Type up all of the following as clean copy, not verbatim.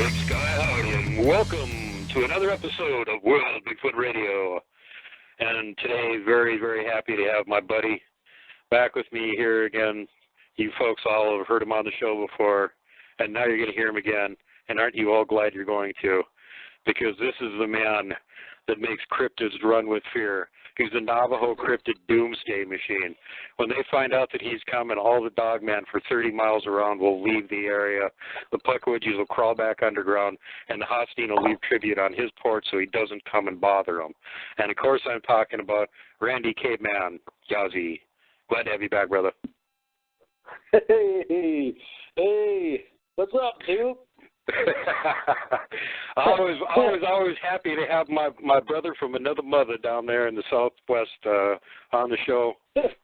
Big Sky Howdy, and welcome to another episode of World Bigfoot Radio. And today, very, very happy to have my buddy back with me here again. You folks all have heard him on the show before, and now you're going to hear him again. And aren't you all glad you're going to? Because this is the man that makes cryptids run with fear. He's the Navajo cryptid doomsday machine. When they find out that he's coming, all the dogmen for 30 miles around will leave the area. The Puckwidgies will crawl back underground, and the Hostine will leave tribute on his porch so he doesn't come and bother them. And, of course, I'm talking about Randy Caveman, Yazzie. Glad to have you back, brother. Hey, what's up, dude? always happy to have my brother from another mother down there in the Southwest on the show,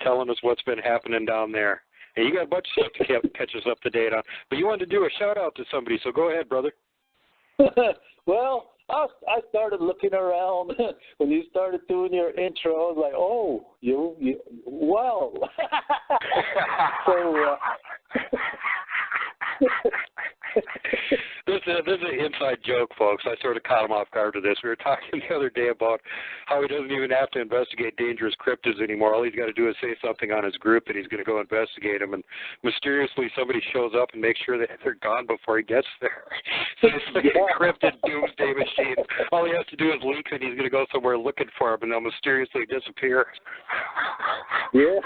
telling us what's been happening down there. And you got a bunch of stuff to catch us up to date on. But you wanted to do a shout out to somebody, so go ahead, brother. Well, I started looking around when you started doing your intro. I was like, oh, you wow. So. This is an inside joke, folks. I sort of caught him off guard with this. We were talking the other day about how he doesn't even have to investigate dangerous cryptids anymore. All he's got to do is say something on his group that he's going to go investigate them, and mysteriously somebody shows up and makes sure that they're gone before he gets there. So it's like a cryptid doomsday machine. All he has to do is leak and he's going to go somewhere looking for them, and they'll mysteriously disappear. Yeah.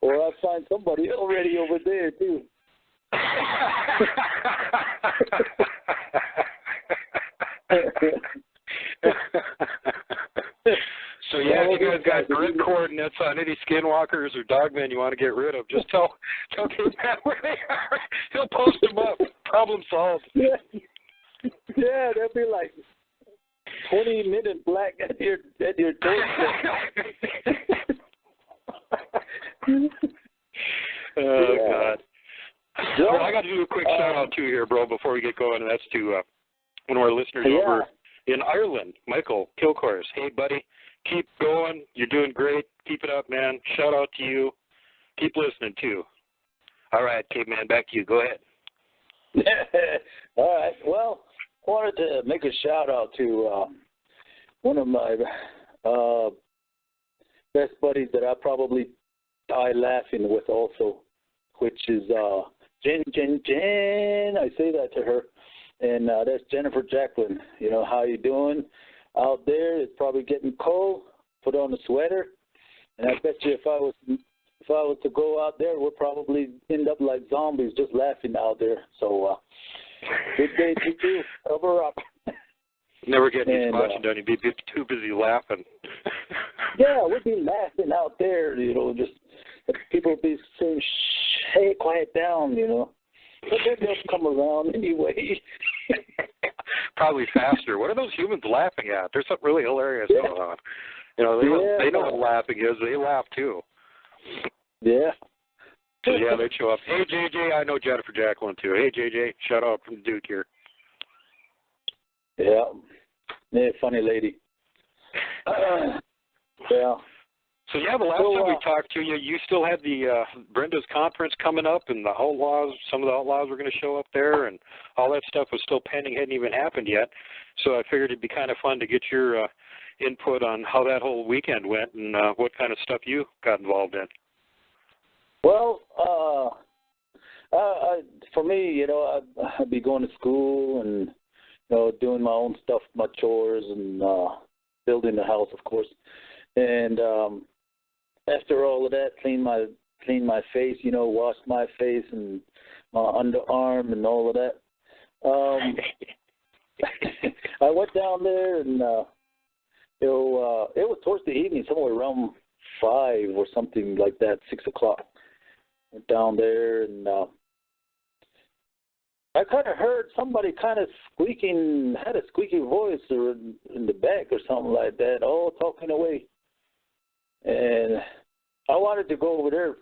Or I'll find somebody already over there, too. So yeah, if you guys got grid coordinates on any skinwalkers or dogmen you want to get rid of, just tell Caveman where they are. He'll post them up. Problem solved. Yeah, they'll be like 20 minutes black at your doorstep. Oh God. Well, I got to do a quick shout-out, too, here, bro, before we get going, and that's to one of our listeners over in Ireland, Michael Kilcourse. Hey, buddy, keep going. You're doing great. Keep it up, man. Shout-out to you. Keep listening, too. All right, Caveman, back to you. Go ahead. All right. Well, I wanted to make a shout-out to one of my best buddies that I probably die laughing with also, which is Jen, I say that to her, and that's Jennifer Jacqueline. You know, how you doing out there? It's probably getting cold. Put on a sweater, and I bet you if I was to go out there, we'll probably end up like zombies, just laughing out there. So, good day to you. Cover up. Never get any squatching done. You'd be too busy laughing. Yeah, we'd be laughing out there. You know, just people would be saying, hey, quiet down, you know. But then they'll come around anyway. Probably faster. What are those humans laughing at? There's something really hilarious going on. You know, they know what laughing is. They laugh, too. Yeah. So, yeah, they'd show up. Hey, JJ, I know Jennifer Jacqueline, too. Hey, JJ, shout out from Duke here. Yeah. Yeah, funny lady. Yeah. So, yeah, the last time we talked to you, you still had the Brenda's conference coming up, and the outlaws, some of the outlaws were going to show up there, and all that stuff was still pending, hadn't even happened yet. So I figured it'd be kind of fun to get your input on how that whole weekend went and what kind of stuff you got involved in. Well, for me, you know, I'd be going to school and, you know, doing my own stuff, my chores, and building the house, of course. And after all of that, clean my face, you know, wash my face and my underarm and all of that. I went down there and it was towards the evening, somewhere around 5 or something like that, 6 o'clock. Went down there and I kind of heard somebody kind of squeaking, had a squeaky voice or in the back or something like that, all talking away. And I wanted to go over there,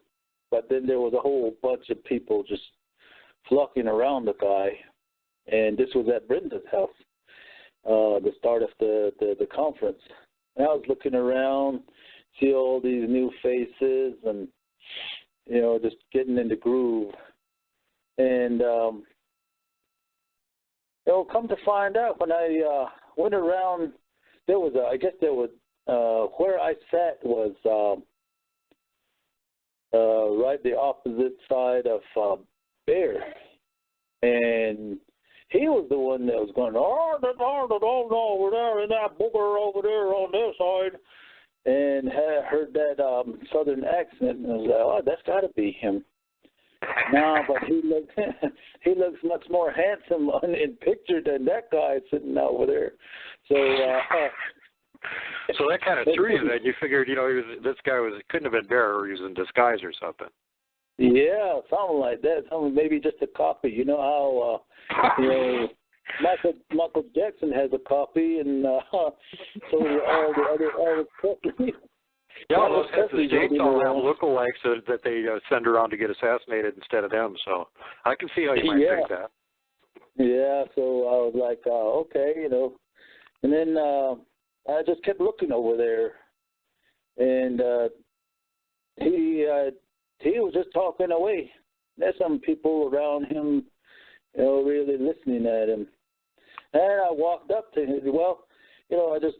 but then there was a whole bunch of people just flocking around the guy. And this was at Brenda's house, the start of the conference. And I was looking around, see all these new faces and, you know, just getting in the groove. And come to find out, when I went around, there was where I sat was right the opposite side of Bear, and he was the one that was going, oh, no, over there, and that booger over there on this side, and had heard that southern accent, and I was like, oh, that's got to be him. No, but he looks much more handsome in picture than that guy sitting over there. So so that kind of threw you. Then you figured, this guy couldn't have been Bear, or he was in disguise or something. Yeah, something like that. Something maybe just a copy. You know how Michael Jackson has a copy, and so all the companies. Yeah, those heads of states all have lookalikes that they send around to get assassinated instead of them. So I can see how you might think that. Yeah, so I was like, okay, and then I just kept looking over there, and he was just talking away. There's some people around him, really listening at him. And I walked up to him. Well, I just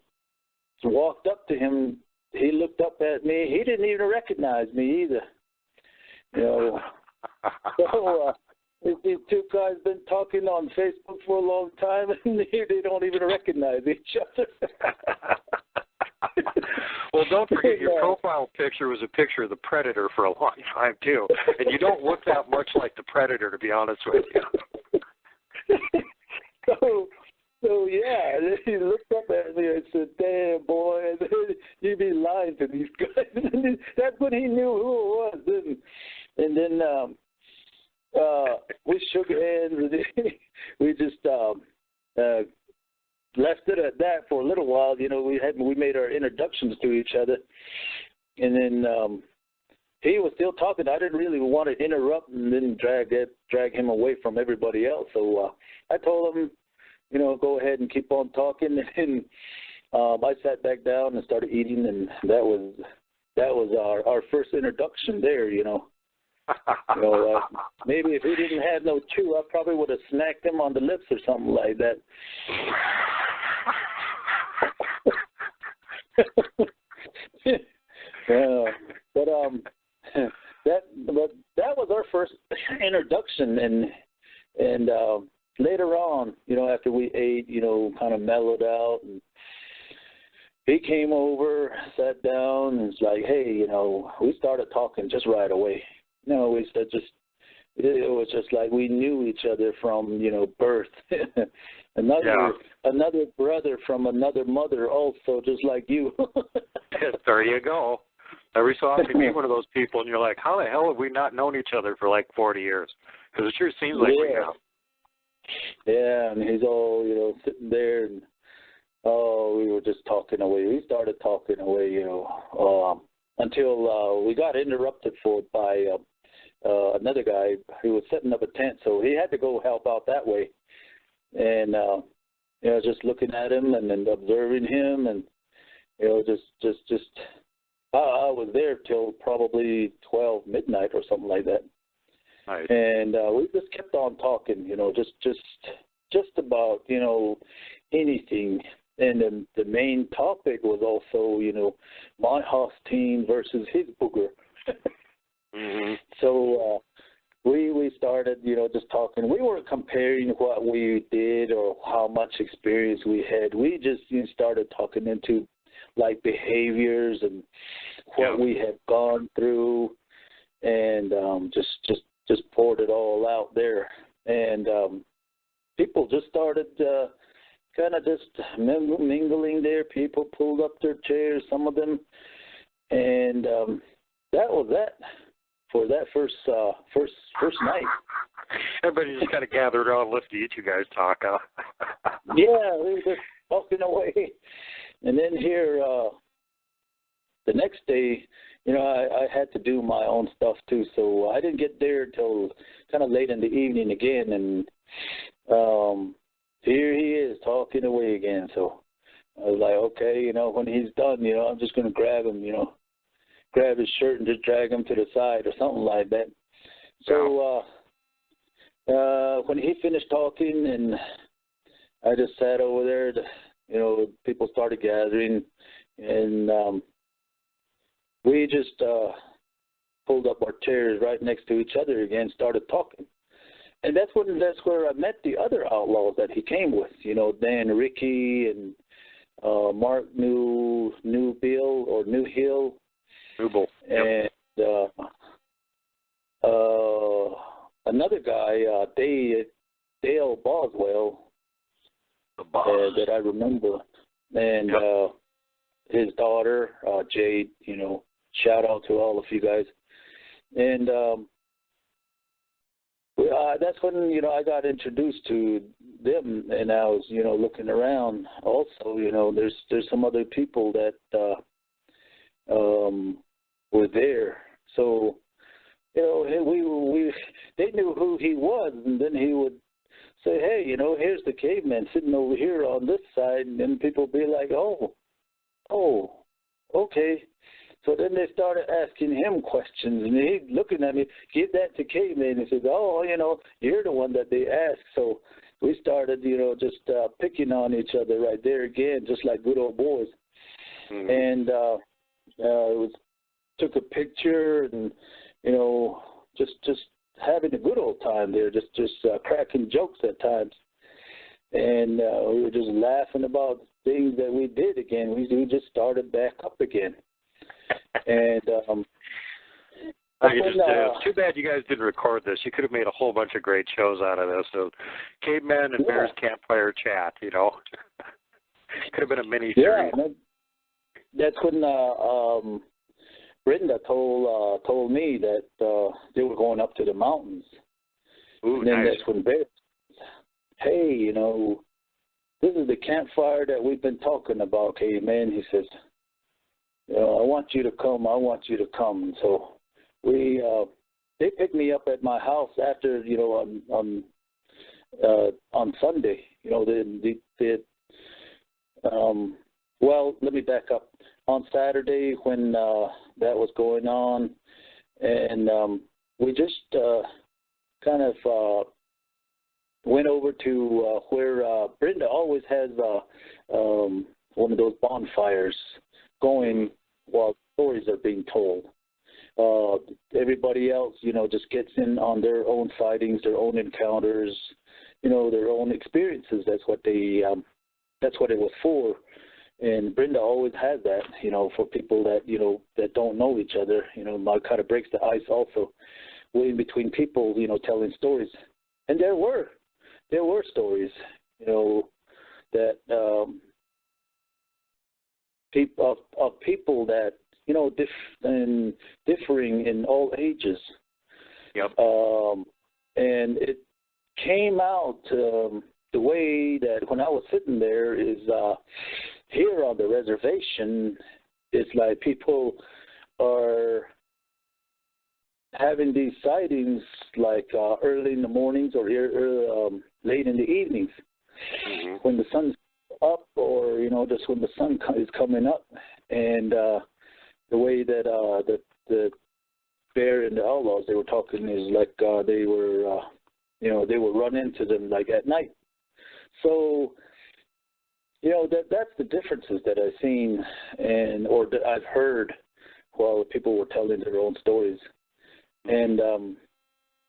walked up to him. He looked up at me. He didn't even recognize me either. So these two guys been talking on Facebook for a long time, and they don't even recognize each other. Well, don't forget, your profile picture was a picture of the Predator for a long time, too. And you don't look that much like the Predator, to be honest with you. So yeah, he looked up at me and said, damn, boy, you be lying to these guys. That's when he knew who it was. And then we shook hands, and we just left it at that for a little while. We made our introductions to each other, and then he was still talking. I didn't really want to interrupt and then drag him away from everybody else. So I told him, go ahead and keep on talking. And I sat back down and started eating, and that was our first introduction there. Maybe if he didn't have no chew, I probably would have smacked him on the lips or something like that. But that was our first introduction, and later on, after we ate, kind of mellowed out, and he came over, sat down, and was like, hey, we started talking just right away. We said it was just like we knew each other from, birth. Another brother from another mother also, just like you. There you go. Every so often you meet one of those people, and you're like, how the hell have we not known each other for like 40 years? Because it sure seems like we have. Yeah, and he's all, sitting there, and, we were just talking away. We started talking away, until we got interrupted by another guy who was setting up a tent, so he had to go help out that way. And, just looking at him and then observing him, and, I was there till probably 12 midnight or something like that. Nice. And we just kept on talking, just about, anything. And then the main topic was also, my Hosteen versus his booger. Mm-hmm. So we started, just talking. We weren't comparing what we did or how much experience we had. We just started talking into like behaviors and what we had gone through, and just poured it all out there. And people just started kind of just mingling there. People pulled up their chairs, some of them, and that was that for that first night. Everybody just kind of gathered around listening to you guys talk. Yeah, we were just talking away. And then here, the next day, I had to do my own stuff too, so I didn't get there till kind of late in the evening again, and here he is talking away again. So I was like, okay, when he's done, I'm just going to grab him, grab his shirt and just drag him to the side or something like that. So when he finished talking, and I just sat over there. People started gathering, and we just pulled up our chairs right next to each other again, started talking. And that's where I met the other outlaws that he came with. Dan Ricky and Mark New Bill or New Hill. Newbill. Yep. And another guy, Dale Boswell, that I remember, and his daughter, Jade. Shout out to all of you guys. And that's when I got introduced to them, and I was looking around. Also, there's some other people that were there. So they knew who he was, and then he would say, hey, here's the caveman sitting over here on this side, and then people would be like, oh, okay. So then they started asking him questions, and he's looking at me, give that to Caveman. He says, oh, you're the one that they asked. So we started, just picking on each other right there again, just like good old boys. Mm-hmm. And took a picture, and just having a good old time there, just cracking jokes at times. And we were just laughing about things that we did again. We just started back up again. And it's too bad you guys didn't record this. You could have made a whole bunch of great shows out of this. So, Caveman and Bear's Campfire Chat, could have been a mini series. Yeah, that's when Brenda told me that they were going up to the mountains. Ooh, and then nice. That's when Bear, hey, this is the campfire that we've been talking about, Caveman. He says, I want you to come. I want you to come. So they picked me up at my house after, on Sunday. Well, let me back up. On Saturday when that was going on, and we just kind of went over to where Brenda always has one of those bonfires going while stories are being told. Everybody else, just gets in on their own sightings, their own encounters, their own experiences. That's what it was for. And Brenda always has that, for people that, that don't know each other. Kind of breaks the ice also, in between people, telling stories. And there were stories, that of people that, differing in all ages. Yep. And it came out the way that when I was sitting there is here on the reservation, it's like people are having these sightings like early in the mornings or late in the evenings, mm-hmm. when the sun's up, or just when the sun is coming up. And the way that the Bear and the outlaws, they were talking is like they were they would run into them like at night. So that's the differences that I've seen or that I've heard while people were telling their own stories. And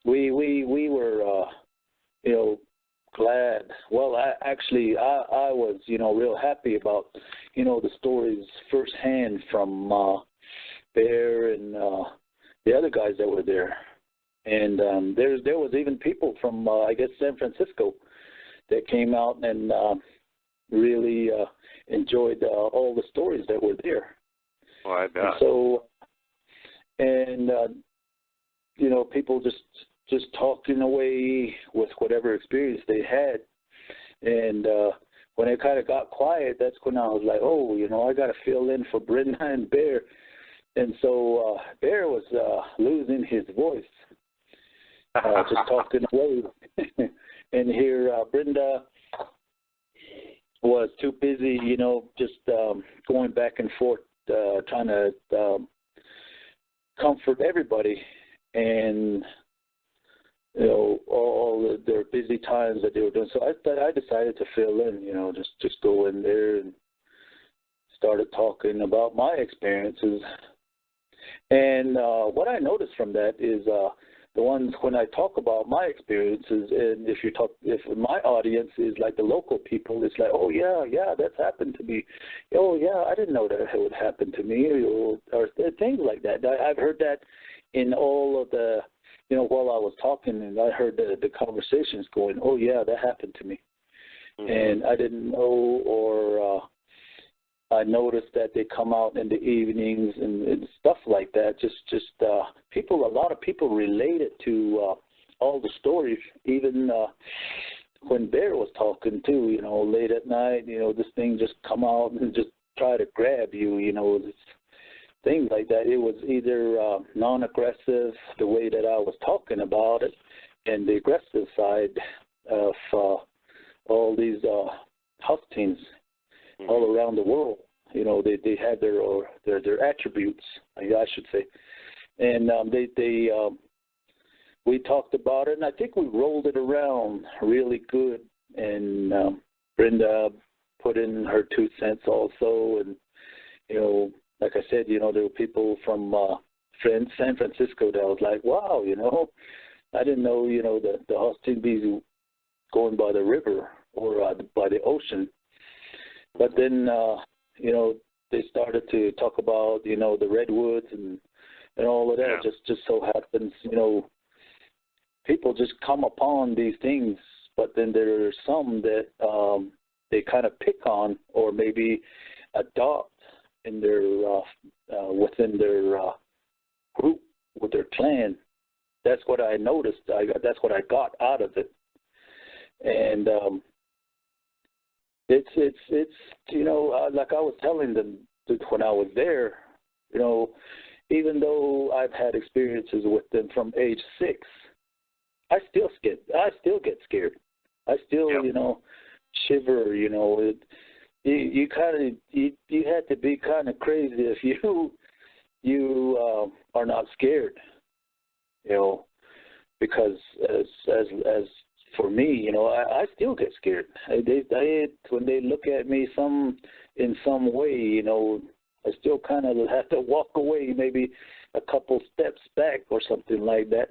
we were glad. Well, I was real happy about the stories firsthand from Bear and the other guys that were there. And there was even people from I guess San Francisco that came out and really enjoyed all the stories that were there. Oh, I bet. And so, people just talking away with whatever experience they had. And when it kind of got quiet, that's when I was like, I got to fill in for Brenda and Bear. And so Bear was losing his voice, just talking away. And here Brenda was too busy, just going back and forth, trying to comfort everybody. And all their busy times that they were doing. So I decided to fill in, just go in there and started talking about my experiences. And what I noticed from that is the ones when I talk about my experiences, and if my audience is like the local people, it's like, oh yeah, that's happened to me. Oh yeah, I didn't know that it would happen to me, or things like that. I've heard that in all of the, while I was talking, and I heard the conversations going, oh yeah, that happened to me, and I didn't know, or I noticed that they come out in the evenings and stuff like that. Just a lot of people related to all the stories. Even when Bear was talking too, late at night, this thing just come out and just try to grab you, things like that. It was either non-aggressive, the way that I was talking about it, and the aggressive side of all these Huskies all around the world. They had their attributes, I should say, and we talked about it, and I think we rolled it around really good. And Brenda put in her 2 cents also, and like I said, there were people from San Francisco that was like, wow, I didn't know, the Austin bees going by the river or by the ocean. But then, they started to talk about, the redwoods and all of that. Just so happens, people just come upon these things, but then there are some that they kind of pick on or maybe adopt in their within their group, with their clan. That's what I noticed. That's what I got out of it. And it's like I was telling them when I was there, even though I've had experiences with them from age 6, I still get scared. I still shiver. You had to be kind of crazy if you are not scared. Because as for me, I still get scared. When they look at me in some way, I still kind of have to walk away, maybe a couple steps back or something like that.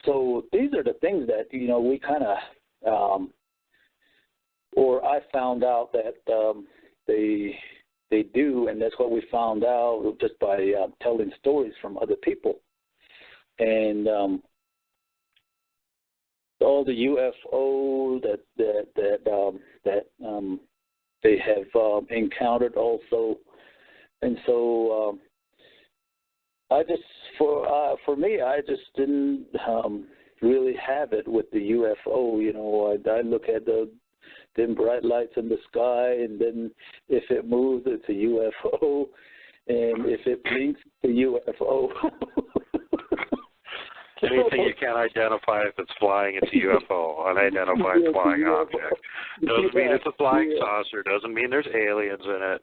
So these are the things that we kind of, or I found out that they do, and that's what we found out just by telling stories from other people, and all the UFO that they have encountered also. And so I just, for me, I just didn't really have it with the UFO. I look at them bright lights in the sky, and then if it moves, it's a UFO, and if it blinks, it's a UFO. Anything you can't identify if it's flying, it's a UFO, unidentified flying object. Doesn't mean it's a flying saucer. Doesn't mean there's aliens in it.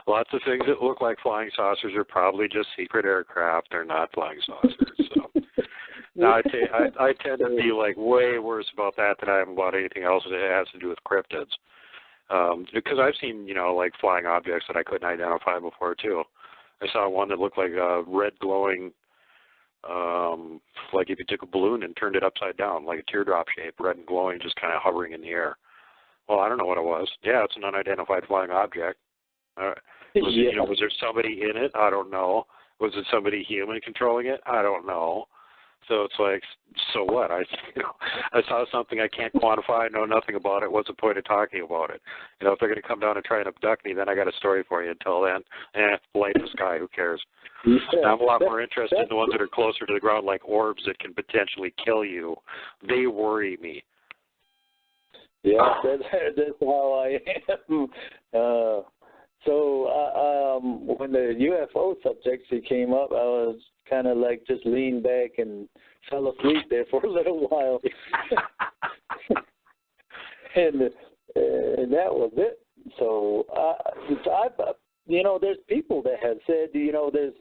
Lots of things that look like flying saucers are probably just secret aircraft. They're not flying saucers. So now I tend to be like way worse about that than I am about anything else that has to do with cryptids. Because I've seen, like flying objects that I couldn't identify before too. I saw one that looked like a red glowing, like if you took a balloon and turned it upside down, like a teardrop shape, red and glowing, just kind of hovering in the air. Well, I don't know what it was. Yeah, it's an unidentified flying object. Was there somebody in it? I don't know. Was it somebody human controlling it? I don't know. So it's like, so what? I saw something I can't quantify, know nothing about it. What's the point of talking about it? If they're going to come down and try and abduct me, then I got a story for you. Until then, light in the sky, who cares? Yeah, I'm a lot more interested in the ones that are closer to the ground, like orbs that can potentially kill you. They worry me. Yeah, that's how I am. So when the UFO subjects came up, I was kind of like just leaned back and fell asleep there for a little while. and that was it. So there's people that have said, there's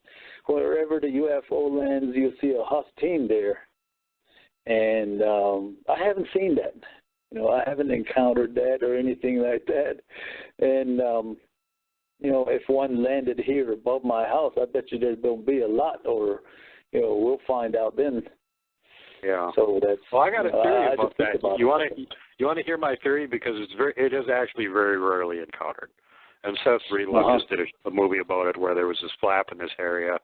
wherever the UFO lands, you'll see a Husky there. And I haven't seen that. You know, I haven't encountered that or anything like that. And, you know, if one landed here above my house, I bet you there'll be a lot, or, you know, we'll find out then. Yeah. So that's. Well, I got a theory about that. You want to hear my theory, because it is actually very rarely encountered. And Seth Reed just did a movie about it, where there was this flap in this area,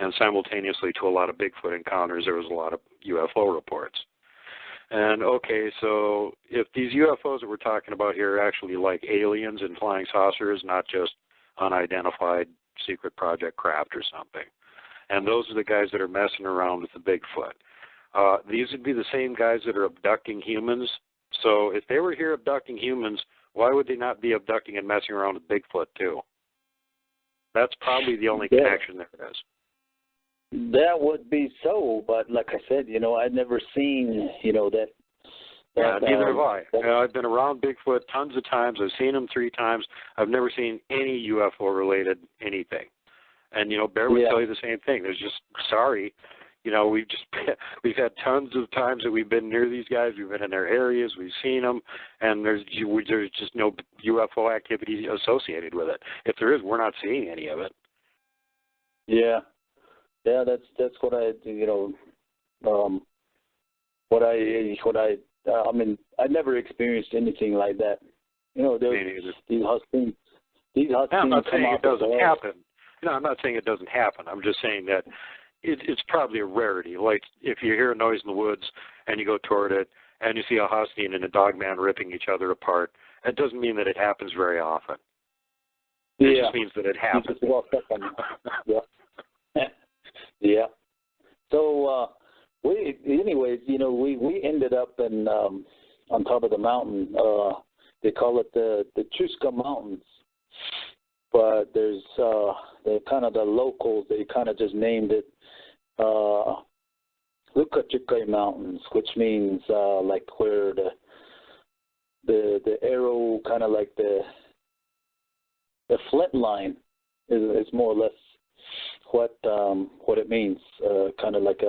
and simultaneously to a lot of Bigfoot encounters, there was a lot of UFO reports. And, okay, so if these UFOs that we're talking about here are actually like aliens and flying saucers, not just unidentified secret project craft or something, and those are the guys that are messing around with the Bigfoot, these would be the same guys that are abducting humans. So if they were here abducting humans, why would they not be abducting and messing around with Bigfoot too? That's probably the only connection there is. That would be so, but like I said, you know, I'd never seen, you know, that. Yeah, neither have I. You know, I've been around Bigfoot tons of times. I've seen him 3 times. I've never seen any UFO-related anything. And, you know, Bear would tell you the same thing. There's just, sorry, you know, we've had tons of times that we've been near these guys. We've been in their areas. We've seen them, and there's just no UFO activity associated with it. If there is, we're not seeing any of it. Yeah. Yeah, that's what I, you know, I mean, I never experienced anything like that. You know, these huskies. I'm not saying it doesn't happen. No, I'm not saying it doesn't happen. I'm just saying that it's probably a rarity. Like if you hear a noise in the woods and you go toward it and you see a husky and a dogman ripping each other apart, that doesn't mean that it happens very often. It just means that it happens. Yeah. So anyways, you know, we ended up in on top of the mountain. They call it the Chuska Mountains, but there's they're kind of the locals. They kind of just named it Lukachukai Mountains, which means like where the arrow, kind of like the flint line is more or less what it means, kind of like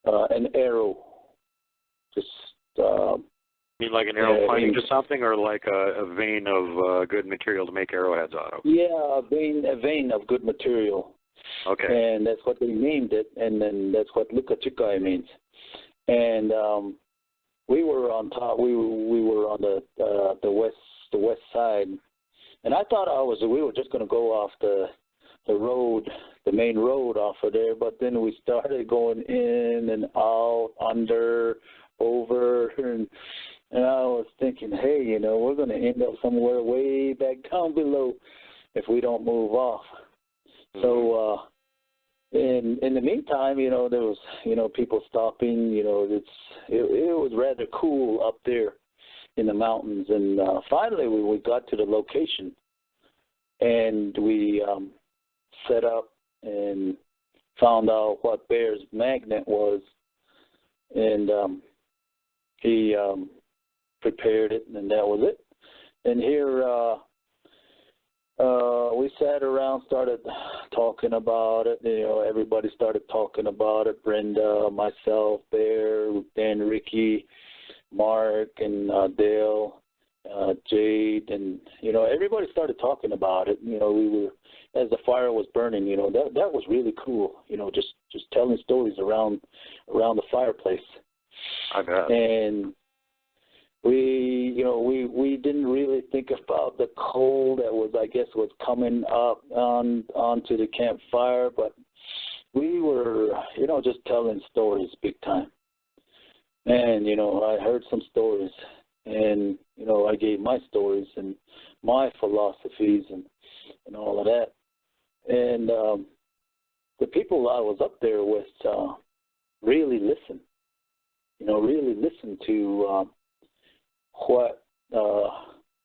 an arrow. Just you mean like an arrow pointing to something, or like a vein of good material to make arrowheads out of? Yeah, a vein of good material. Okay. And that's what they named it, and then that's what Lukachukai means. And we were on top. We were on the west side, and I thought we were just going to go off the road, the main road off of there, but then we started going in and out, under, over, and I was thinking, hey, you know, we're going to end up somewhere way back down below if we don't move off. Mm-hmm. So in the meantime, you know, there was, you know, people stopping. You know, it was rather cool up there in the mountains, and finally we got to the location, and we set up and found out what Bear's magnet was, and he prepared it, and that was it. And here we sat around, started talking about it. You know, everybody started talking about it. Brenda, myself, Bear, Dan, Ricky, Mark, and Dale, Jade, and, you know, everybody started talking about it. You know, we were, as the fire was burning, you know, that was really cool. You know, just telling stories around the fireplace. I bet. And we didn't really think about the coal that was, I guess, was coming up onto the campfire, but we were, you know, just telling stories big time. And, you know, I heard some stories, and, you know, I gave my stories and my philosophies and all of that. And the people I was up there with really listened, you know, really listened to what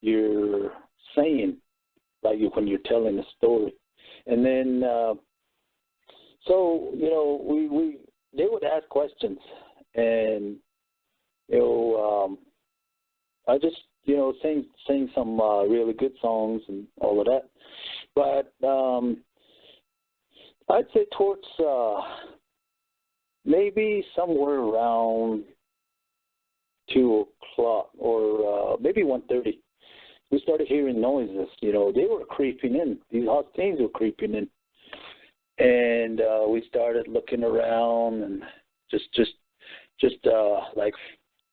you're saying, like when you're telling a story. And then, so, you know, they would ask questions, and, you know, I just, you know, sing some really good songs and all of that. But I'd say towards maybe somewhere around 2 o'clock or maybe 1:30. We started hearing noises. You know, they were creeping in. These Huskies were creeping in. And we started looking around, and just like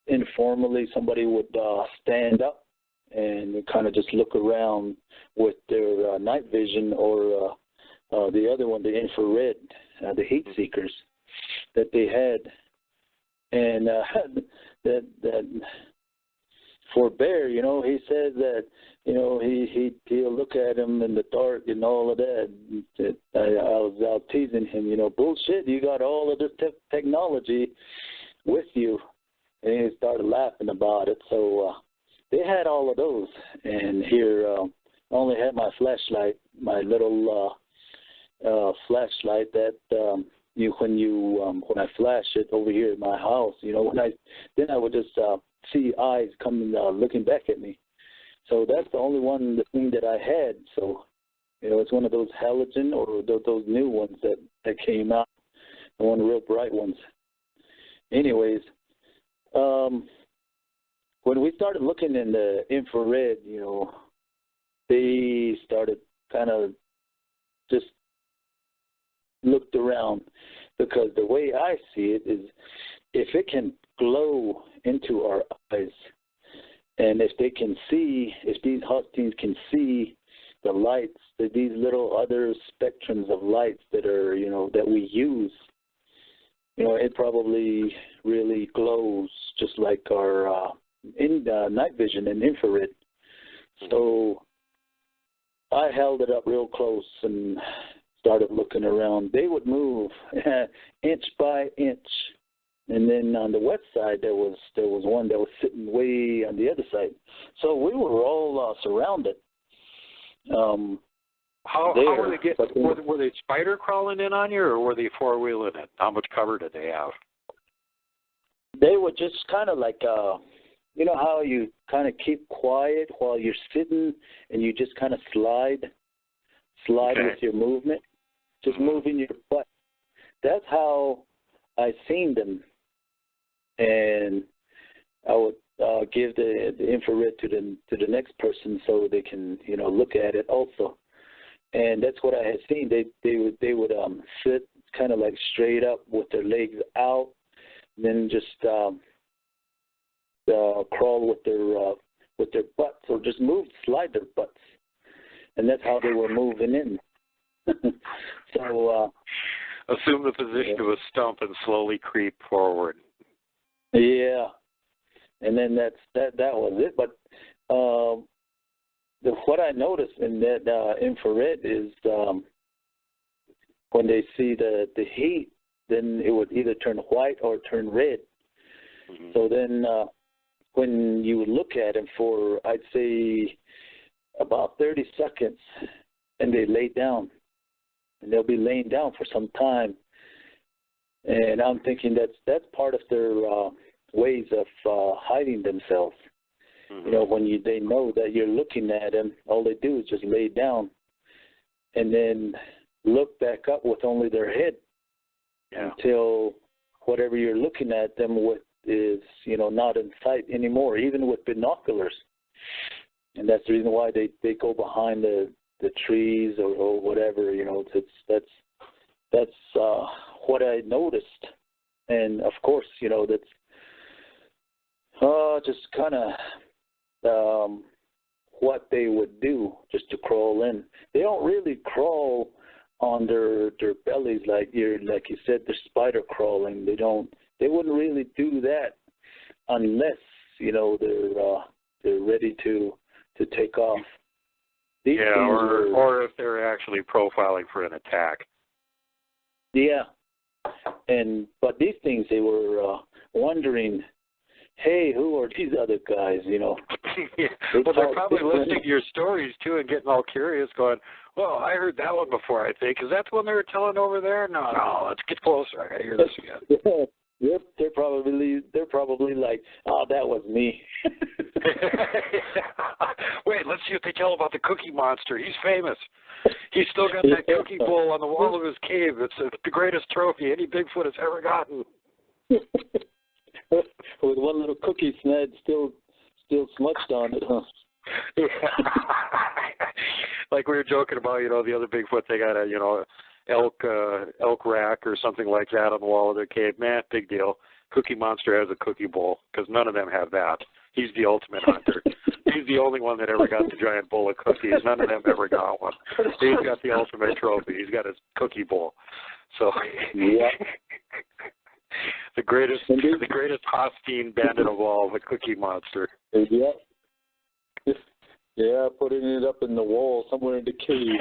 informally, somebody would stand up and kind of just look around with their night vision, or the other one, the infrared, the heat seekers that they had. And that for Bear, you know, he said that, you know, he'll look at him in the dark and all of that. I was teasing him, you know, bullshit, you got all of this technology with you. And he started laughing about it. So they had all of those. And here I only had my flashlight, my little flashlight that when I flash it over here at my house, you know, then I would just see eyes coming looking back at me. So that's the only the thing that I had. So, you know, it's one of those halogen or those new ones that came out, the one of the real bright ones. Anyways, when we started looking in the infrared, you know, they started kind of just looked around, because the way I see it is, if it can glow into our eyes, and if they can see, if these Huskies can see the lights, these little other spectrums of lights that are, you know, that we use, you know, it probably really glows just like our night vision and infrared. So I held it up real close and started looking around. They would move inch by inch. And then on the west side, there was one that was sitting way on the other side. So we were all surrounded. How were they getting? Were they spider crawling in on you, or were they four-wheeling it? How much cover did they have? They were just kind of like, you know how you kind of keep quiet while you're sitting, and you just kind of slide Okay. with your movement, just moving your butt. That's how I seen them. And I would give the infrared to the next person so they can, you know, look at it also. And that's what I had seen. They would sit kind of like straight up with their legs out, and then just crawl with their butts, or just slide their butts, and that's how they were moving in. So assume the position of a stump and slowly creep forward. Yeah, and then that was it. But what I noticed in that infrared is when they see the heat, then it would either turn white or turn red. Mm-hmm. So then when you would look at them for, I'd say, about 30 seconds, and they lay down, and they'll be laying down for some time. And I'm thinking that's part of their ways of hiding themselves. Mm-hmm. You know, when they know that you're looking at them, all they do is just lay down and then look back up with only their head until whatever you're looking at them with is, you know, not in sight anymore, even with binoculars. And that's the reason why they go behind the trees or whatever. You know, that's what I noticed. And of course, you know, that's just kind of what they would do, just to crawl in. They don't really crawl on their bellies like you said, they're spider crawling. They wouldn't really do that unless, you know, they're ready to take off. Or if they're actually profiling for an attack. Yeah. But these things, they were wondering, hey, who are these other guys, you know? Yeah. Well, they're probably listening to your stories, too, and getting all curious, going, well, I heard that one before, I think. Is that the one they were telling over there? No, let's get closer. I got to hear this again. Yeah. Yep, they're probably like, oh, that was me. Wait, let's see what they tell about the Cookie Monster. He's famous. He's still got that cookie bowl on the wall of his cave. It's the greatest trophy any Bigfoot has ever gotten. With one little cookie snag still smudged on it, huh? Yeah. Like we were joking about, the other Bigfoot, they got a, elk rack or something like that on the wall of their cave. Man, big deal. Cookie Monster has a cookie bowl because none of them have that. He's the ultimate hunter. He's the only one that ever got the giant bowl of cookies. None of them ever got one. He's got the ultimate trophy. He's got his cookie bowl. So yeah. the greatest Hostine bandit of all, the Cookie Monster. Yeah. Yeah, putting it up in the wall somewhere in the cave.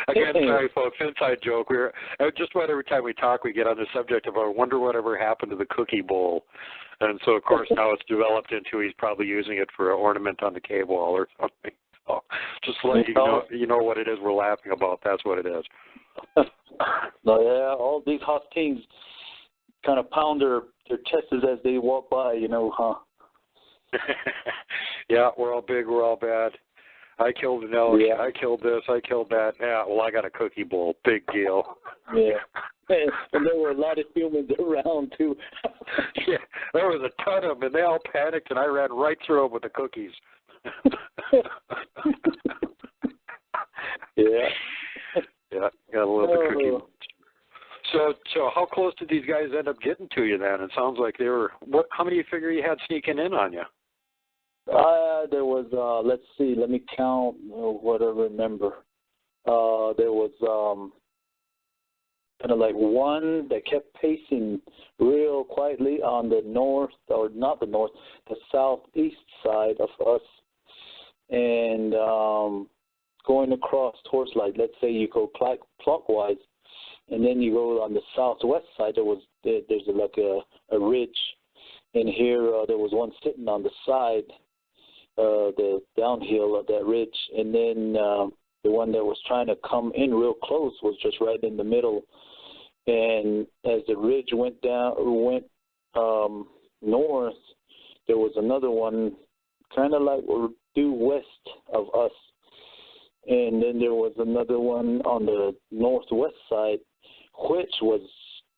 Again, sorry, folks, inside joke. We're just about every time we talk, we get on the subject of, I wonder whatever happened to the cookie bowl. And so, of course, now it's developed into he's probably using it for an ornament on the cave wall or something. So just to let you know what it is we're laughing about. That's what it is. No, yeah, all these Hostiles kind of pound their chests as they walk by, huh? Yeah, we're all big, we're all bad. I killed an elk. Yeah. I killed this. I killed that. Yeah, well, I got a cookie bowl. Big deal. Yeah. And there were a lot of humans around, too. Yeah, there was a ton of them, and they all panicked, and I ran right through them with the cookies. Yeah. Yeah, got a little bit cookie. So how close did these guys end up getting to you then? It sounds like they were, how many do you figure you had sneaking in on you? There was, let's see, let me count what I remember. There was kind of like one that kept pacing real quietly on the north, or not the north, the southeast side of us, and going across towards, like, let's say you go clockwise, and then you go on the southwest side, there's like a ridge, and here there was one sitting on the side, the downhill of that ridge, and then the one that was trying to come in real close was just right in the middle. And as the ridge went north, there was another one kind of like due west of us, and then there was another one on the northwest side, which was,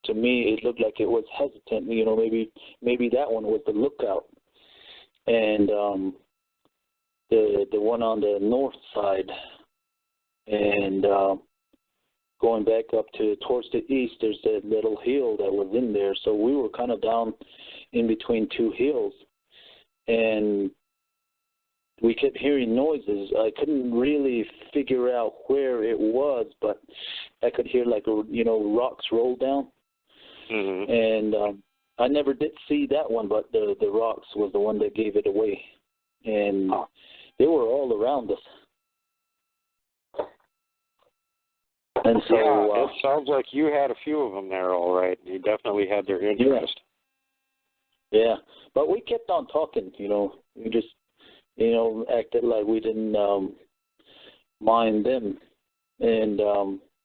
to me, it looked like it was hesitant. Maybe that one was the lookout, and the one on the north side, and going back up towards the east, there's that little hill that was in there. So we were kind of down in between two hills, and we kept hearing noises. I couldn't really figure out where it was, but I could hear rocks roll down. Mm-hmm. And I never did see that one, but the rocks was the one that gave it away, and they were all around us. And so it sounds like you had a few of them there, all right. You definitely had their interest. Yeah, but we kept on talking. We just acted like we didn't mind them, and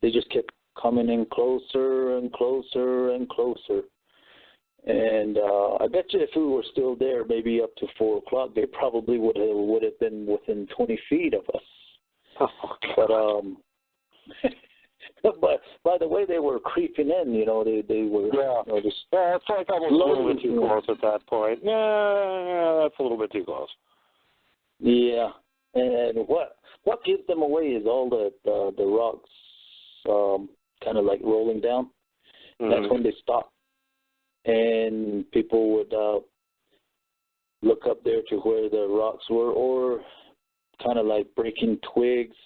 they just kept coming in closer and closer and closer. And I bet you if we were still there, maybe up to 4 o'clock, they probably would have been within 20 feet of us. But by the way they were creeping in, they were just it's like almost a little bit too close at that point. Yeah, that's a little bit too close. Yeah, and what gives them away is all the rocks kind of like rolling down. Mm-hmm. That's when they stop, and people would look up there to where the rocks were, or kind of like breaking twigs.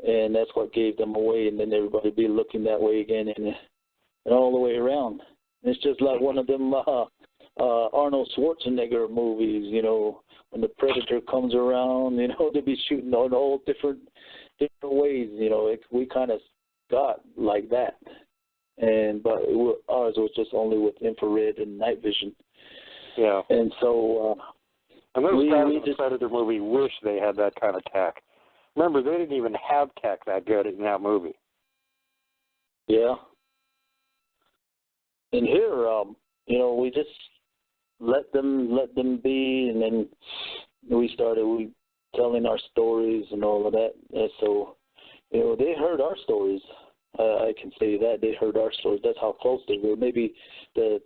And that's what gave them away, and then everybody would be looking that way again, and all the way around. It's just like one of them Arnold Schwarzenegger movies, when the predator comes around, they'll be shooting on all different ways. We kind of got like that, but ours was just only with infrared and night vision. Yeah. And so and those guys in the Predator movie wish they had that kind of tech. Remember, they didn't even have tech that good in that movie. Yeah. And here, we just let them be, and then we started telling our stories and all of that. And so, they heard our stories. I can say that they heard our stories. That's how close they were. Maybe the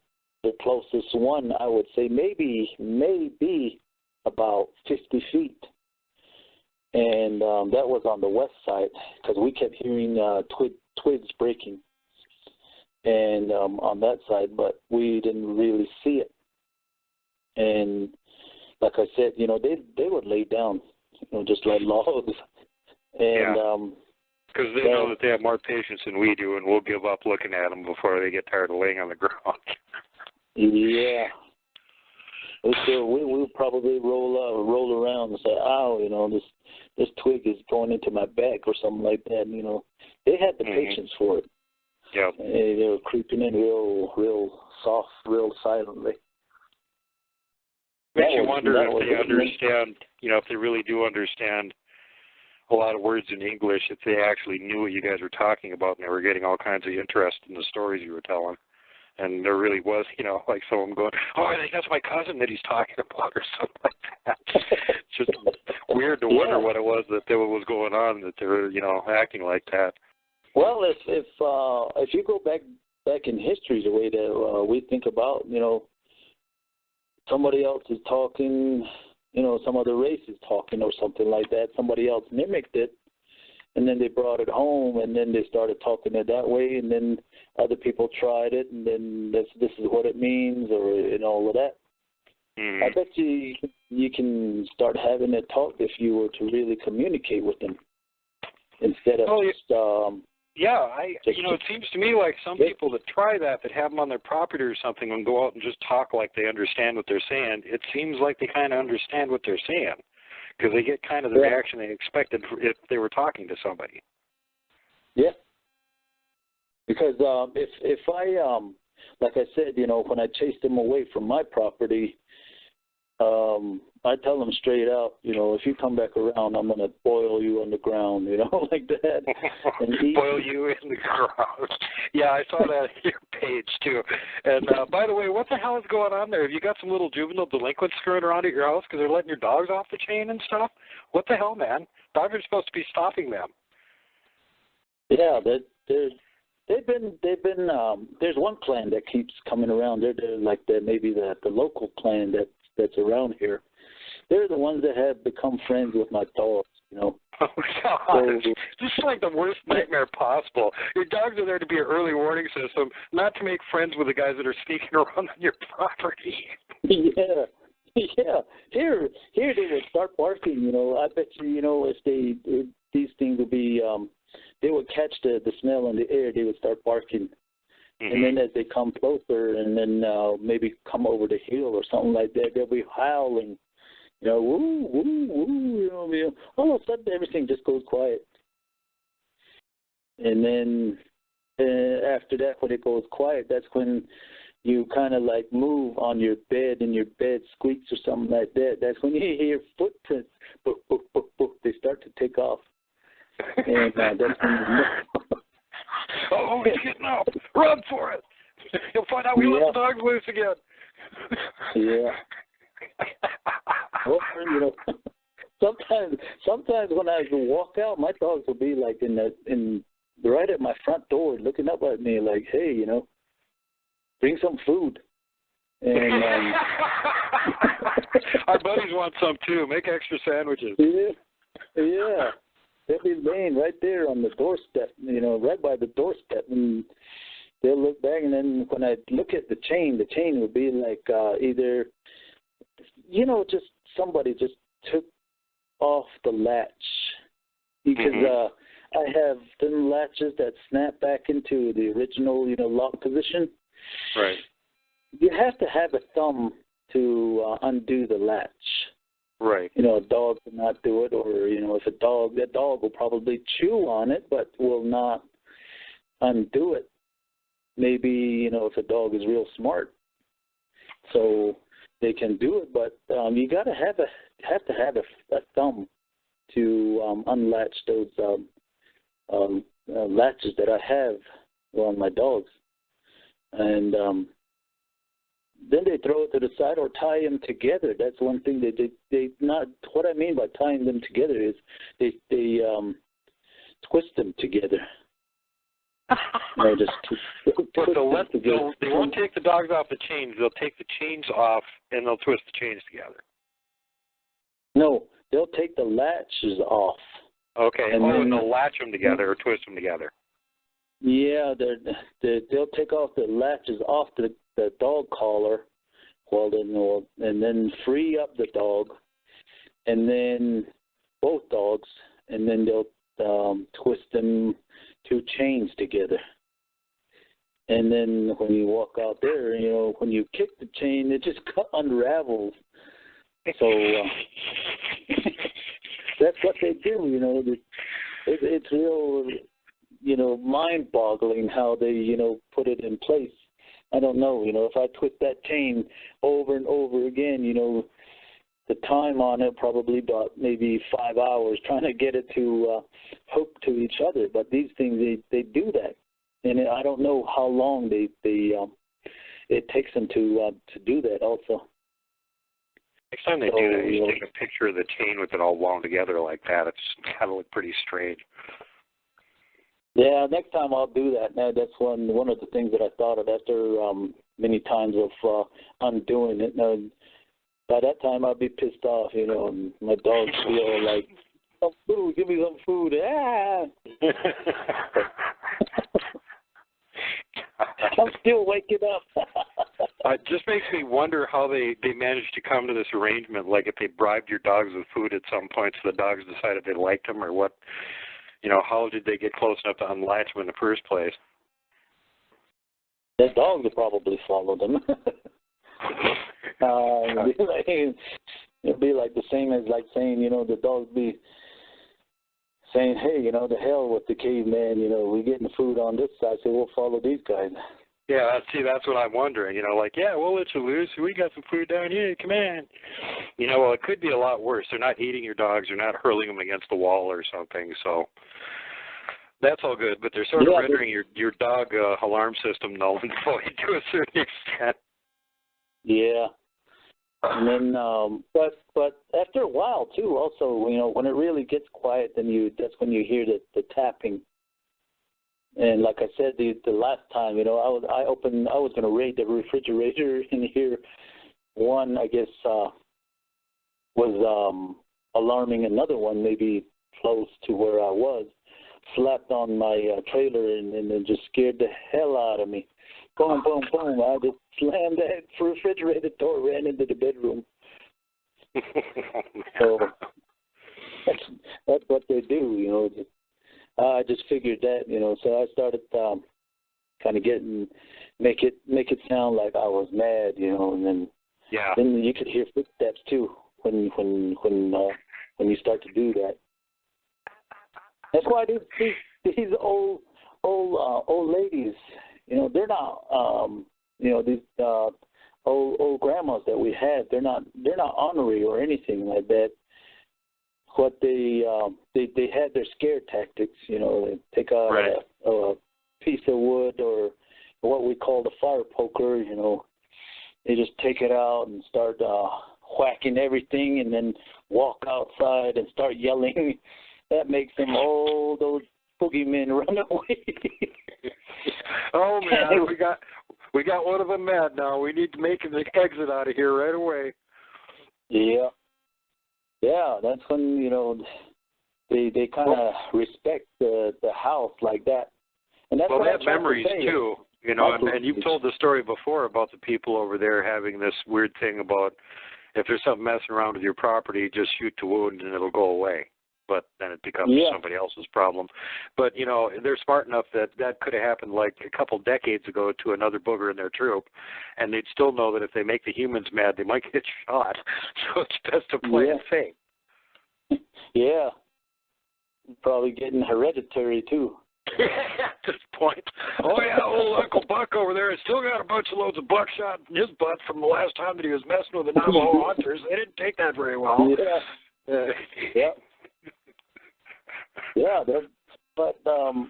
closest one, I would say, maybe about 50 feet. And that was on the west side, because we kept hearing twigs breaking, and on that side, but we didn't really see it. And like I said, they would lay down, just like logs. And because they know that they have more patience than we do, and we'll give up looking at them before they get tired of laying on the ground. Yeah. We'll probably roll around and say, "Ow, this twig is going into my back," or something like that. They had the patience for it. Yeah. They were creeping in real soft, real silently. Makes you wonder if they understand, if they really do understand a lot of words in English, if they actually knew what you guys were talking about and they were getting all kinds of interest in the stories you were telling. And there really was, like someone going, "Oh, I think that's my cousin that he's talking about," or something like that. It's just weird to wonder what it was that was going on, that they were, acting like that. Well, if you go back in history, the way that we think about, somebody else is talking, some other race is talking or something like that. Somebody else mimicked it, and then they brought it home, and then they started talking it that way, and then other people tried it, and then this is what it means, or all of that. I bet you can start having a talk if you were to really communicate with them instead of it seems to me like some people that try that have them on their property or something and go out and just talk like they understand what they're saying, it seems like they kind of understand what they're saying, because they get kind of the reaction they expected if they were talking to somebody. Yeah. Because if I, like I said, when I chased them away from my property, I tell them straight out, if you come back around, I'm going to boil you on the ground, like that. And boil you in the ground. Yeah, I saw that on your page, too. And, by the way, what the hell is going on there? Have you got some little juvenile delinquents screwing around at your house because they're letting your dogs off the chain and stuff? What the hell, man? Dogs are supposed to be stopping them. Yeah, they've been. There's one clan that keeps coming around. They're like maybe the local clan that's around here. They're the ones that have become friends with my dogs, Oh, God. This is like the worst nightmare possible. Your dogs are there to be an early warning system, not to make friends with the guys that are sneaking around on your property. Yeah. Here they would start barking, I bet you, if these things would be, they would catch the smell in the air, they would start barking. And then as they come closer and then maybe come over the hill or something like that, they'll be howling, woo, woo, woo, all of a sudden everything just goes quiet. And then after that, when it goes quiet, that's when you kind of like move on your bed and your bed squeaks or something like that. That's when you hear footprints, boop, boop, boop, boop, they start to take off. And that's when you know. Oh, he's getting up. Run for it. You'll find out we let the dogs loose again. Yeah. Well, sometimes when I walk out, my dogs will be like in right at my front door, looking up at me like, "Hey, bring some food." And our buddies want some too. Make extra sandwiches. Yeah. They'll be laying right there on the doorstep, right by the doorstep, and they'll look back. And then when I look at the chain would be like either, just somebody just took off the latch, because I have them latches that snap back into the original, lock position. Right. You have to have a thumb to undo the latch. Right. A dog will not do it, or, if that dog will probably chew on it, but will not undo it. Maybe, if a dog is real smart, so they can do it, but you have to have a thumb to unlatch those latches that I have on my dogs. And then they throw it to the side or tie them together. That's one thing they not. What I mean by tying them together is they twist them together. Just they won't take the dogs off the chains. They'll take the chains off and they'll twist the chains together. No, they'll take the latches off. Okay. And then they'll latch them together or twist them together. Yeah, they'll take off the latches off the dog collar, and then free up the dog, and then both dogs, and then they'll twist them two chains together. And then when you walk out there, when you kick the chain, it just unravels. So that's what they do. It's real, mind-boggling how they, put it in place. I don't know, if I twist that chain over and over again, the time on it probably about maybe 5 hours trying to get it to hook to each other. But these things, they do that, and I don't know how long it takes them to do that. Also, next time they do that, you take a picture of the chain with it all wound together like that. It's kind of look pretty strange. Yeah, next time I'll do that. Now, that's one of the things that I thought of after many times of undoing it. Now, by that time, I'd be pissed off, and my dogs feel like, some food, give me some food. Ah! I'm still waking up. It just makes me wonder how they managed to come to this arrangement, like if they bribed your dogs with food at some point so the dogs decided they liked them or what. How did they get close enough to unlatch them in the first place? The dogs would probably follow them. It'd be like the same as like saying, the dogs be saying, hey, the hell with the caveman, we're getting the food on this side, so we'll follow these guys. Yeah, see, that's what I'm wondering. Yeah, we'll let you loose. We got some food down here. Come on. Well, it could be a lot worse. They're not eating your dogs. They're not hurling them against the wall or something. So that's all good. But they're sort of rendering your dog alarm system null and void to a certain extent. Yeah. And then, but after a while too. Also, when it really gets quiet, then that's when you hear the tapping. And like I said, the last time, I was going to raid the refrigerator and hear one, I guess, was alarming another one, maybe close to where I was, slapped on my trailer and then just scared the hell out of me. Boom, boom, boom. I just slammed that refrigerator door, ran into the bedroom. So that's what they do, I just figured that, so I started kind of make it sound like I was mad, and then then you could hear footsteps too when you start to do that. That's why these old ladies, they're not these old grandmas that we had, they're not ornery or anything like that. What they had their scare tactics, they take out a piece of wood or what we call the fire poker, they just take it out and start whacking everything and then walk outside and start yelling. That makes them all those boogeymen run away. Oh man, we got one of them mad now. We need to make him exit out of here right away. Yeah. Yeah, that's when, they kind of respect the house like that. And that's they have memories too, and you've told the story before about the people over there having this weird thing about if there's something messing around with your property, just shoot the wound and it'll go away. But then it becomes somebody else's problem. But, they're smart enough that could have happened like a couple decades ago to another booger in their troop, and they'd still know that if they make the humans mad, they might get shot. So it's best to play it safe. Yeah. Probably getting hereditary, too. At this point. Oh, yeah, old Uncle Buck over there has still got a bunch of loads of buckshot in his butt from the last time that he was messing with the Navajo hunters. They didn't take that very well. Yeah. Yeah. Yeah, but how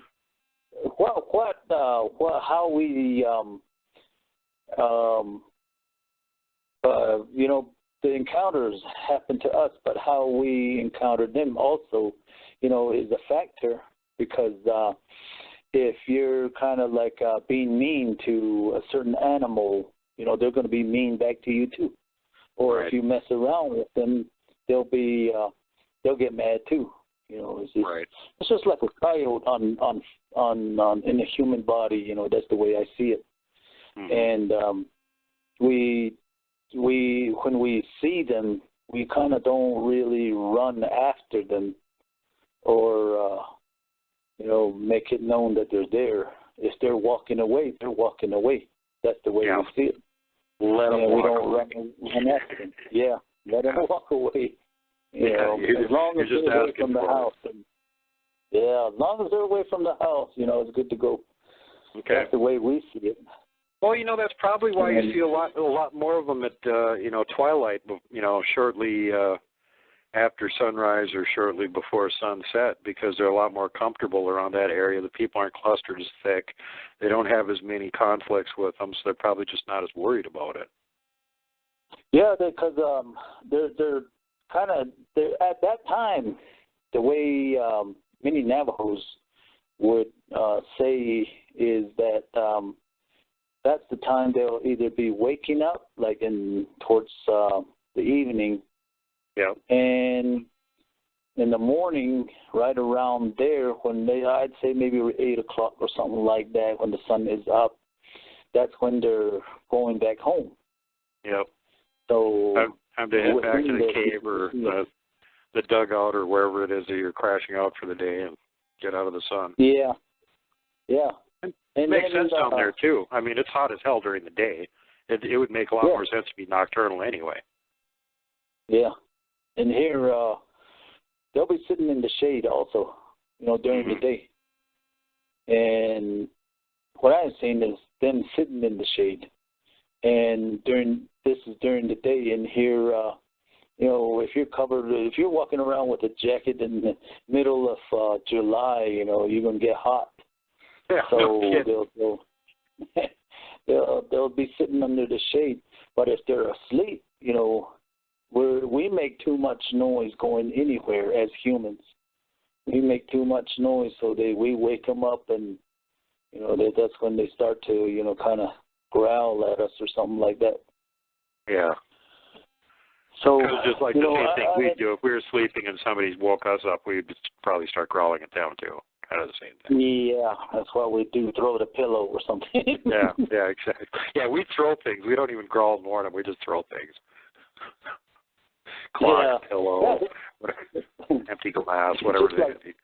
we you know, the encounters happen to us, but how we encounter them also, you know, is a factor, because if you're kind of like being mean to a certain animal, you know, they're going to be mean back to you too. Or Right. if you mess around with them, they'll get mad too. You know, it's just like a coyote in the human body. You know, that's the way I see it. Mm-hmm. And we when we see them, we kind of don't really run after them or you know, make it known that they're there. If they're walking away, they're walking away. That's the way we see it. Let them walk we don't away. run after them. Yeah, let them walk away. You know, as long as just they're away asking from the for house. Yeah, as long as they're away from the house, you know, it's good to go. Okay. That's the way we see it. Well, you know, that's probably why you see a lot more of them at you know, twilight. You know, shortly after sunrise or shortly before sunset, because they're a lot more comfortable around that area. The people aren't clustered as thick. They don't have as many conflicts with them, so they're probably just not as worried about it. Yeah, because they're kind of at that time, the way many Navajos would say is that that's the time they'll either be waking up, like towards the evening. Yeah. And in the morning, right around there, when I'd say maybe 8 o'clock or something like that, when the sun is up, that's when they're going back home. Yep. So time to head back to the cave or the dugout or wherever it is that you're crashing out for the day and get out of the sun. Yeah. Yeah. And it makes sense down there, too. I mean, it's hot as hell during the day. It would make a lot more sense to be nocturnal anyway. Yeah. And here, they'll be sitting in the shade also, you know, during the day. And what I've seen is them sitting in the shade. And this is during the day. And here, you know, if you're walking around with a jacket in the middle of July, you know, you're going to get hot. Yeah, so they'll be sitting under the shade. But if they're asleep, you know, we make too much noise going anywhere as humans. We make too much noise, so we wake them up, and you know that's when they start to, you know, kind of growl at us or something like that. Yeah. So just like the same thing we'd do if we were sleeping and somebody woke us up, we'd probably start growling it down too. Kind of the same thing. Yeah, that's what we do. Throw the pillow or something. Yeah, exactly. Yeah, we throw things. We don't even growl and warn them. We just throw things. Clock, pillow, empty glass, whatever it is.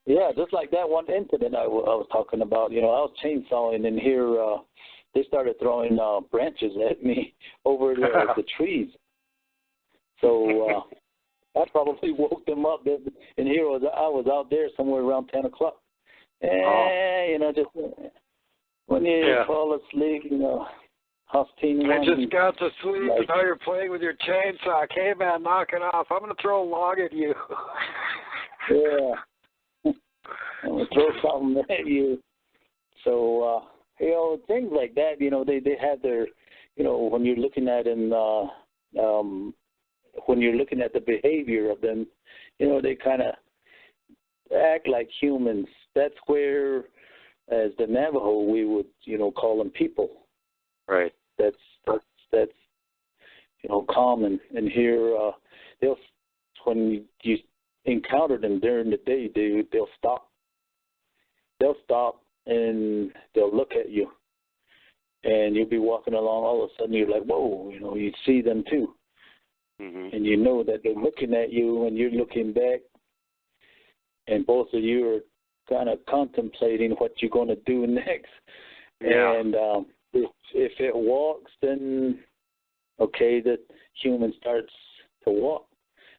Yeah, just like that one incident I was talking about. You know, I was chainsawing, and here they started throwing branches at me over the trees. So I probably woke them up. And here I was out there somewhere around 10 o'clock. And, you know, just when you fall asleep, you know, I just got to sleep, and now you're playing with your chainsaw. Caveman, knock it off. I'm going to throw a log at you. Yeah. I'm going to throw something at you. So, you know, things like that, you know, they have their, you know, when you're looking at when you're looking at the behavior of them, you know, they kind of act like humans. That's where, as the Navajo, we would, you know, call them people. Right. That's you know, common. And here, when you encounter them during the day, they'll stop. They'll stop and they'll look at you. And you'll be walking along, all of a sudden you're like, whoa, you know, you see them too. Mm-hmm. And you know that they're looking at you and you're looking back. And both of you are kind of contemplating what you're going to do next. Yeah. And if it walks, then okay, the human starts to walk.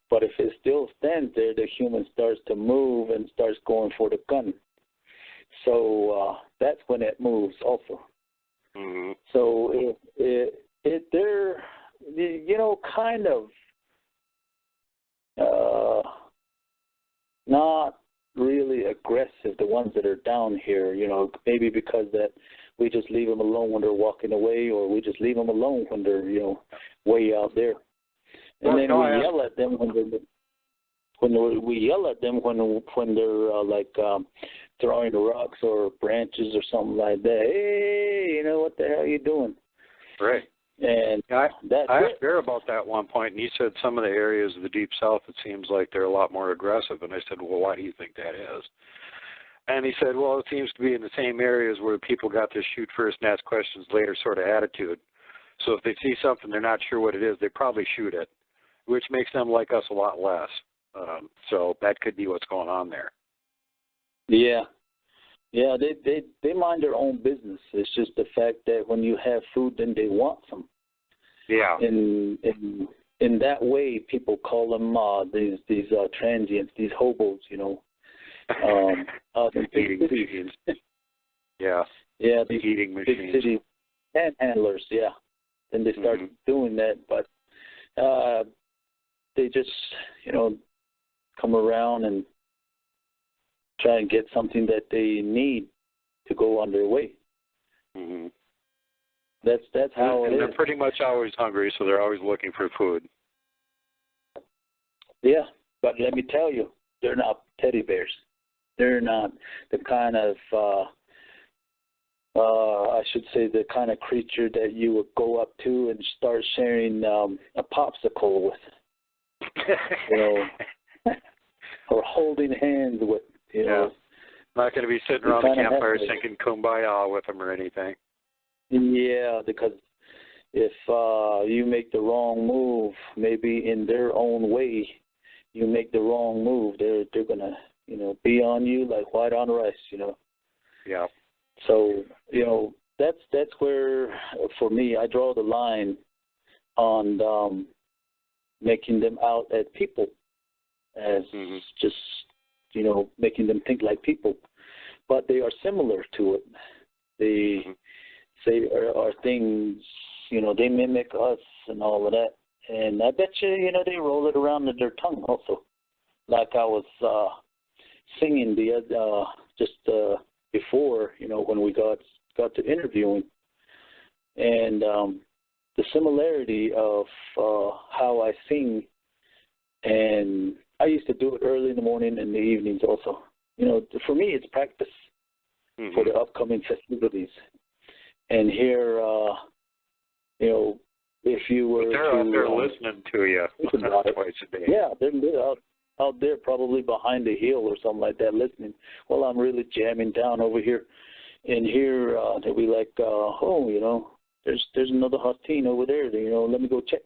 But if it still stands there, the human starts to move and starts going for the gun. So that's when it moves also. Mm-hmm. So they're, you know, kind of not really aggressive, the ones that are down here, you know, maybe because that we just leave them alone when they're walking away, or we just leave them alone when they're, you know, way out there. And then we yell at them we yell at them when they're like throwing rocks or branches or something like that. Hey, you know, what the hell are you doing? Right. And I asked Bear about that one point, and he said some of the areas of the Deep South, it seems like they're a lot more aggressive. And I said, well, why do you think that is? And he said, well, it seems to be in the same areas where people got this shoot first and ask questions later sort of attitude. So if they see something they're not sure what it is, they probably shoot it, which makes them like us a lot less. So that could be what's going on there. Yeah. Yeah, they mind their own business. It's just the fact that when you have food, then they want some. Yeah. In that way, people call them these transients, these hobos, you know. Eating machines. Yeah. Yeah, the eating machines. Big city panhandlers, yeah. Then they start doing that, but they just, you know, come around and try and get something that they need to go on their way. Mm-hmm. That's how it is. They're pretty much always hungry, so they're always looking for food. Yeah, but let me tell you, they're not teddy bears. They're not the kind of, I should say, the kind of creature that you would go up to and start sharing a popsicle with, you know, or holding hands with, you know. Not going to be sitting around the campfire singing Kumbaya with them or anything. Yeah, because if you make the wrong move, maybe in their own way, you make the wrong move, they're going to, you know, be on you like white on rice, you know. Yeah. So, you know, that's where, for me, I draw the line on making them out as people, as just, you know, making them think like people. But they are similar to it. They say are things, you know, they mimic us and all of that. And I bet you, you know, they roll it around in their tongue also. Like I was singing just before, you know, when we got to interviewing. And the similarity of how I sing, and I used to do it early in the morning and the evenings also. You know, for me, it's practice for the upcoming festivities. And here, you know, if you were out there listening to you twice a day. Yeah, they're out there probably behind a hill or something like that listening. Well, I'm really jamming down over here. And here, they'll be like, oh, you know, there's another Hosteen over there. You know, let me go check.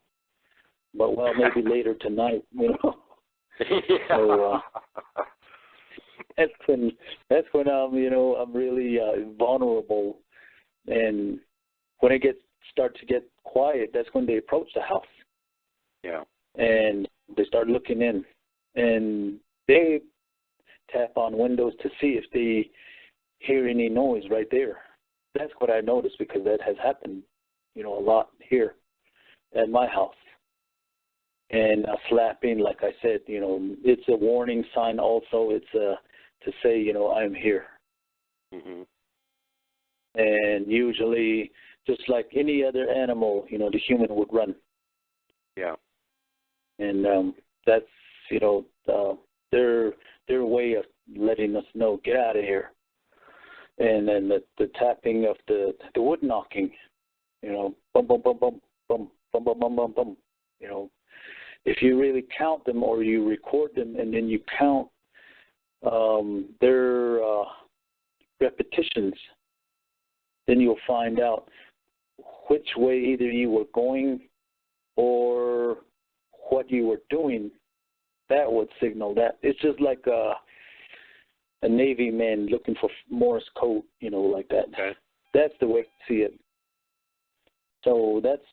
But, well, maybe later tonight, you know. So that's when I'm, you know, I'm really vulnerable. And when it starts to get quiet, that's when they approach the house. Yeah. And they start looking in, and they tap on windows to see if they hear any noise right there. That's what I noticed, because that has happened, you know, a lot here at my house. And slapping, like I said, you know, it's a warning sign also. It's to say, you know, I'm here. And usually, just like any other animal, you know, the human would run. Yeah. And that's, you know, their way of letting us know, get out of here. And then the tapping of the wood knocking, you know, bum, bum, bum, bum, bum, bum, bum, bum, bum, bum, you know. If you really count them, or you record them, and then you count their repetitions, then you'll find out which way either you were going or what you were doing. That would signal that. It's just like a Navy man looking for Morse code, you know, like that. Okay. That's the way to see it. So that's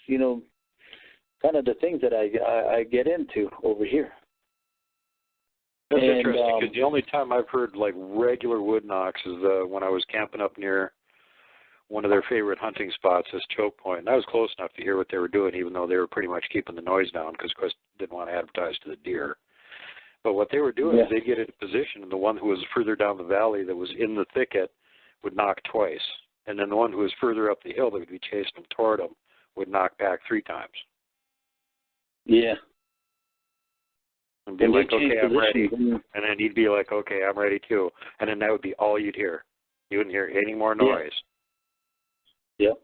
you know, kind of the things that I get into over here. That's interesting, because the only time I've heard like regular wood knocks is when I was camping up near one of their favorite hunting spots, this choke point. And I was close enough to hear what they were doing, even though they were pretty much keeping the noise down, because of course didn't want to advertise to the deer. But what they were doing is they'd get into position, and the one who was further down the valley that was in the thicket would knock twice. And then the one who was further up the hill that would be chasing him toward him would knock back 3 times. Yeah. And be like, okay, I'm ready. And then he'd be like, okay, I'm ready too. And then that would be all you'd hear. You wouldn't hear any more noise. Yep.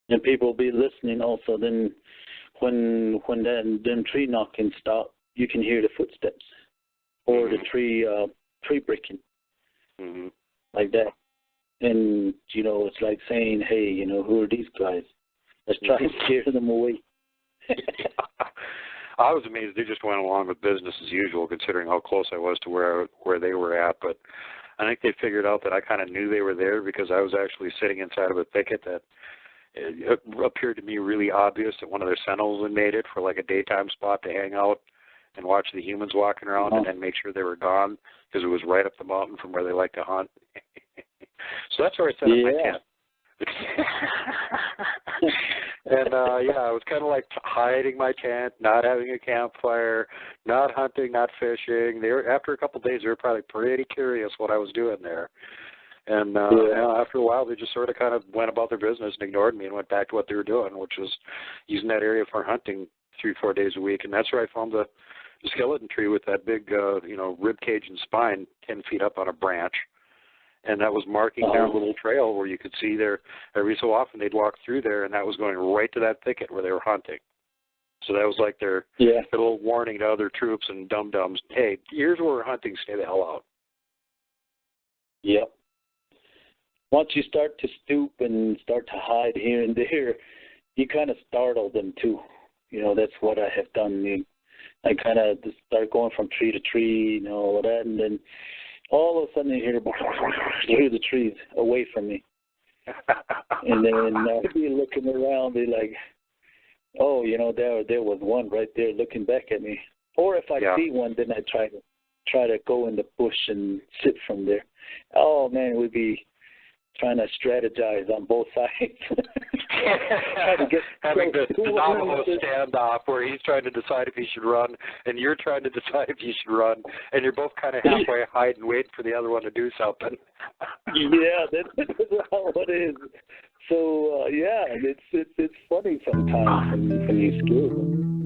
And people will be listening also. Then when them tree knocking stop, you can hear the footsteps or the tree breaking, like that. And, you know, it's like saying, hey, you know, who are these guys? Let's try and scare them away. I was amazed they just went along with business as usual, considering how close I was to where they were at. But I think they figured out that I kind of knew they were there because I was actually sitting inside of a thicket that it appeared to me really obvious that one of their sentinels had made it for like a daytime spot to hang out and watch the humans walking around and then make sure they were gone because it was right up the mountain from where they like to hunt. So that's where I set up my tent. And I was kind of like hiding my tent, not having a campfire, not hunting, not fishing. After a couple of days, they were probably pretty curious what I was doing there. And after a while, they just sort of kind of went about their business and ignored me and went back to what they were doing, which was using that area for hunting 3-4 days a week. And that's where I found the skeleton tree with that big, rib cage and spine 10 feet up on a branch. And that was marking their little trail where you could see there every so often they'd walk through there, and that was going right to that thicket where they were hunting. So that was like their little warning to other troops and dum-dums, hey, here's where we're hunting, stay the hell out. Yep. Once you start to stoop and start to hide here and there, you kind of startle them too. You know, that's what I have done. I kind of just start going from tree to tree, you know, all that, and then all of a sudden you hear through the trees away from me. And then I'd be looking around, be like, oh, you know, there was one right there looking back at me. Or if I see one, then I try to go in the bush and sit from there. Oh, man, we'd be trying to strategize on both sides. Having the Navajo standoff where he's trying to decide if he should run and you're trying to decide if you should run, and you're both kind of halfway hiding, waiting for the other one to do something. Yeah, that's how it is. So, it's funny sometimes when you scare them.